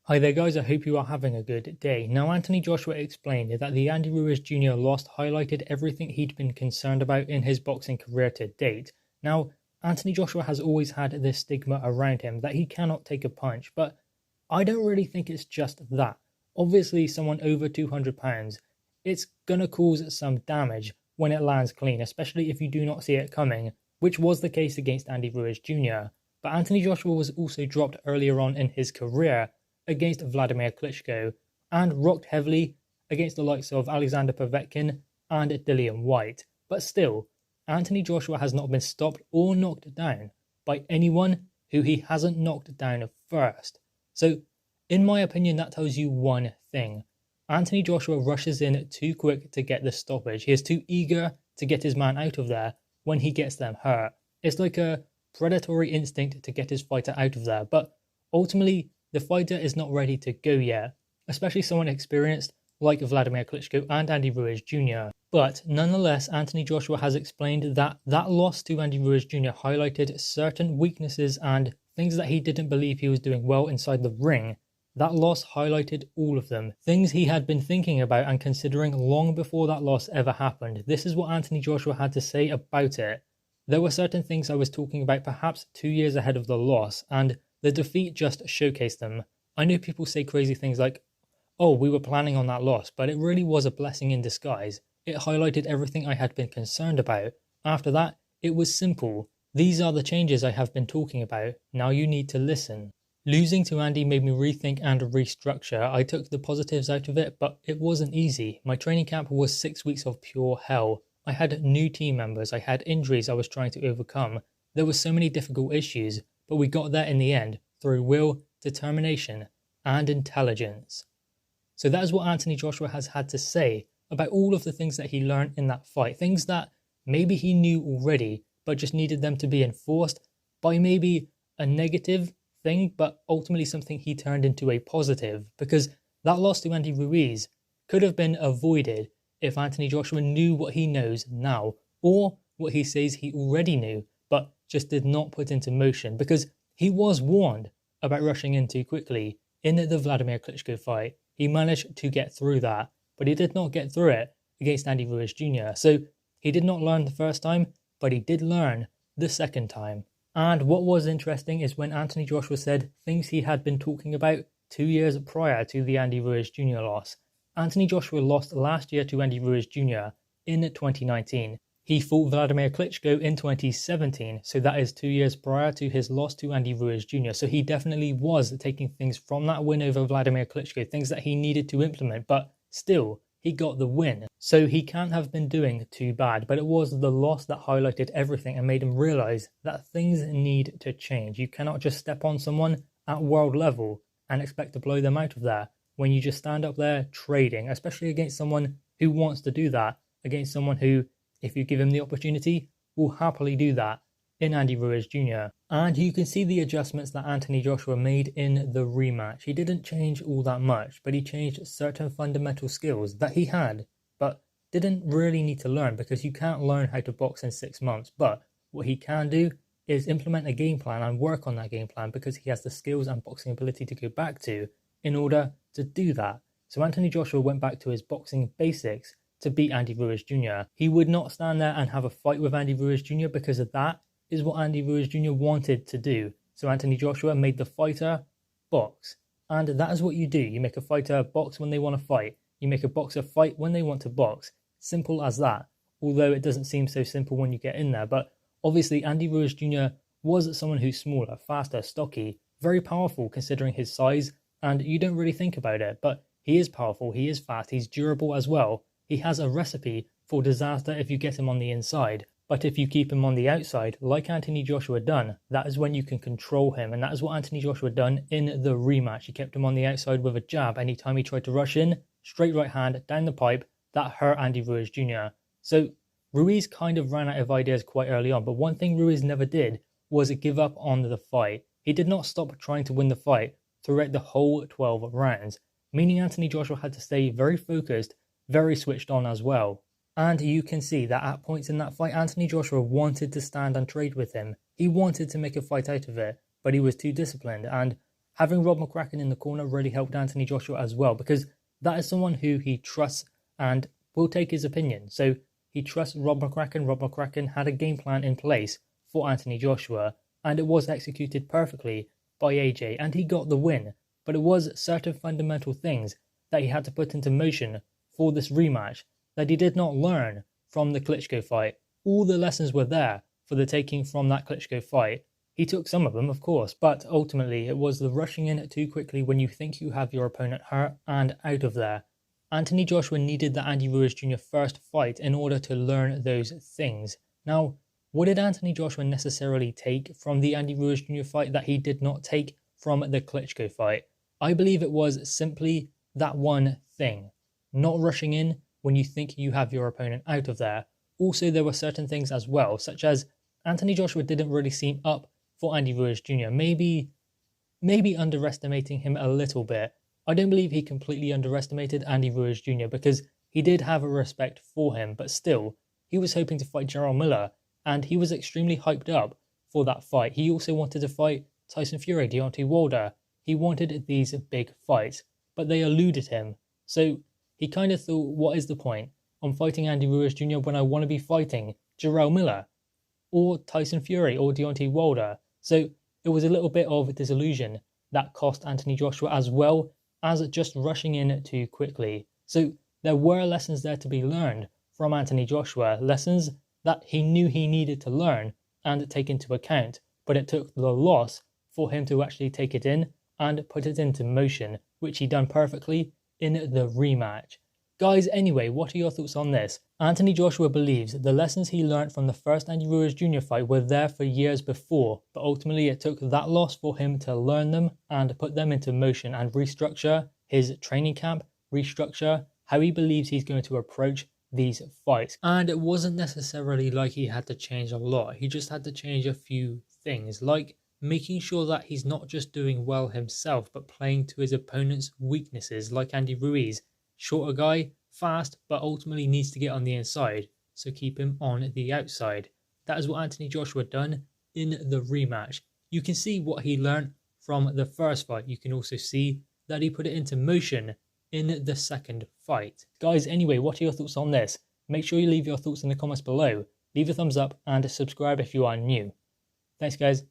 Hi there guys, I hope you are having a good day. Now Anthony Joshua explained that the Andy Ruiz Jr. loss highlighted everything he'd been concerned about in his boxing career to date. Now, Anthony Joshua has always had this stigma around him that he cannot take a punch, but I don't really think it's just that. Obviously, someone over 200 pounds, it's gonna cause some damage when it lands clean, especially if you do not see it coming, which was the case against Andy Ruiz Jr. But Anthony Joshua was also dropped earlier on in his career against Vladimir Klitschko and rocked heavily against the likes of Alexander Povetkin and Dillian Whyte. But still, Anthony Joshua has not been stopped or knocked down by anyone who he hasn't knocked down first. So, in my opinion, that tells you one thing. Anthony Joshua rushes in too quick to get the stoppage. He is too eager to get his man out of there when he gets them hurt. It's like a predatory instinct to get his fighter out of there, but ultimately, the fighter is not ready to go yet, especially someone experienced like Vladimir Klitschko and Andy Ruiz Jr. But nonetheless, Anthony Joshua has explained that loss to Andy Ruiz Jr. highlighted certain weaknesses and things that he didn't believe he was doing well inside the ring. That loss highlighted all of them, things he had been thinking about and considering long before that loss ever happened. This is what Anthony Joshua had to say about it. There were certain things I was talking about perhaps 2 years ahead of the loss, and the defeat just showcased them. I know people say crazy things like, oh, we were planning on that loss, but it really was a blessing in disguise. It highlighted everything I had been concerned about. After that, it was simple. These are the changes I have been talking about. Now you need to listen. Losing to Andy made me rethink and restructure. I took the positives out of it, but it wasn't easy. My training camp was 6 weeks of pure hell. I had new team members. I had injuries I was trying to overcome. There were so many difficult issues, but we got there in the end through will, determination, and intelligence. So that is what Anthony Joshua has had to say about all of the things that he learned in that fight. Things that maybe he knew already, but just needed them to be enforced by maybe a negative thing, but ultimately something he turned into a positive. Because that loss to Andy Ruiz could have been avoided if Anthony Joshua knew what he knows now, or what he says he already knew, but just did not put into motion, because he was warned about rushing in too quickly in the Vladimir Klitschko fight. He managed to get through that, but he did not get through it against Andy Ruiz Jr. So he did not learn the first time, but he did learn the second time. And what was interesting is when Anthony Joshua said things he had been talking about 2 years prior to the Andy Ruiz Jr. loss. Anthony Joshua lost last year to Andy Ruiz Jr. in 2019. He fought Vladimir Klitschko in 2017, so that is 2 years prior to his loss to Andy Ruiz Jr. So he definitely was taking things from that win over Vladimir Klitschko, things that he needed to implement, but still, he got the win. So he can't have been doing too bad, but it was the loss that highlighted everything and made him realize that things need to change. You cannot just step on someone at world level and expect to blow them out of there when you just stand up there trading, especially against someone who wants to do that, against someone who, if you give him the opportunity, will happily do that in Andy Ruiz Jr. And you can see the adjustments that Anthony Joshua made in the rematch. He didn't change all that much, but he changed certain fundamental skills that he had, but didn't really need to learn, because you can't learn how to box in 6 months. But what he can do is implement a game plan and work on that game plan, because he has the skills and boxing ability to go back to in order to do that. So Anthony Joshua went back to his boxing basics to beat Andy Ruiz Jr. He would not stand there and have a fight with Andy Ruiz Jr. because that is what Andy Ruiz Jr. wanted to do. So Anthony Joshua made the fighter box. And that is what you do. You make a fighter box when they want to fight. You make a boxer fight when they want to box. Simple as that. Although it doesn't seem so simple when you get in there. But obviously Andy Ruiz Jr. was someone who's smaller, faster, stocky, very powerful considering his size. And you don't really think about it. But he is powerful, he is fast, he's durable as well. He has a recipe for disaster if you get him on the inside. But if you keep him on the outside, like Anthony Joshua done, that is when you can control him. And that is what Anthony Joshua done in the rematch. He kept him on the outside with a jab. Anytime he tried to rush in, straight right hand, down the pipe, that hurt Andy Ruiz Jr. So Ruiz kind of ran out of ideas quite early on. But one thing Ruiz never did was give up on the fight. He did not stop trying to win the fight throughout the whole 12 rounds. Meaning Anthony Joshua had to stay very focused, very switched on as well. And you can see that at points in that fight, Anthony Joshua wanted to stand and trade with him. He wanted to make a fight out of it, but he was too disciplined. And having Rob McCracken in the corner really helped Anthony Joshua as well, because that is someone who he trusts and will take his opinion. So he trusts Rob McCracken. Rob McCracken had a game plan in place for Anthony Joshua, and it was executed perfectly by AJ, and he got the win. But it was certain fundamental things that he had to put into motion for this rematch that he did not learn from the Klitschko fight. All the lessons were there for the taking from that Klitschko fight. He took some of them, of course, but ultimately it was the rushing in too quickly when you think you have your opponent hurt and out of there. Anthony Joshua needed the Andy Ruiz Jr. first fight in order to learn those things. Now, what did Anthony Joshua necessarily take from the Andy Ruiz Jr. fight that he did not take from the Klitschko fight? I believe it was simply that one thing. Not rushing in when you think you have your opponent out of there. Also, there were certain things as well, such as Anthony Joshua didn't really seem up for Andy Ruiz Jr. Maybe underestimating him a little bit. I don't believe he completely underestimated Andy Ruiz Jr. because he did have a respect for him, but still, he was hoping to fight Jarrell Miller, and he was extremely hyped up for that fight. He also wanted to fight Tyson Fury, Deontay Wilder. He wanted these big fights, but they eluded him. So he kind of thought, what is the point? I'm fighting Andy Ruiz Jr. when I want to be fighting Jarrell Miller or Tyson Fury or Deontay Wilder. So it was a little bit of a disillusion that cost Anthony Joshua, as well as just rushing in too quickly. So there were lessons there to be learned from Anthony Joshua, lessons that he knew he needed to learn and take into account, but it took the loss for him to actually take it in and put it into motion, which he done perfectly in the rematch. Guys, anyway, what are your thoughts on this? Anthony Joshua believes the lessons he learned from the first Andy Ruiz Jr. fight were there for years before, but ultimately it took that loss for him to learn them and put them into motion and restructure his training camp, restructure how he believes he's going to approach these fights. And it wasn't necessarily like he had to change a lot. He just had to change a few things, like making sure that he's not just doing well himself, but playing to his opponent's weaknesses, like Andy Ruiz. Shorter guy, fast, but ultimately needs to get on the inside, so keep him on the outside. That is what Anthony Joshua done in the rematch. You can see what he learned from the first fight. You can also see that he put it into motion in the second fight. Guys, anyway, what are your thoughts on this? Make sure you leave your thoughts in the comments below. Leave a thumbs up and subscribe if you are new. Thanks, guys.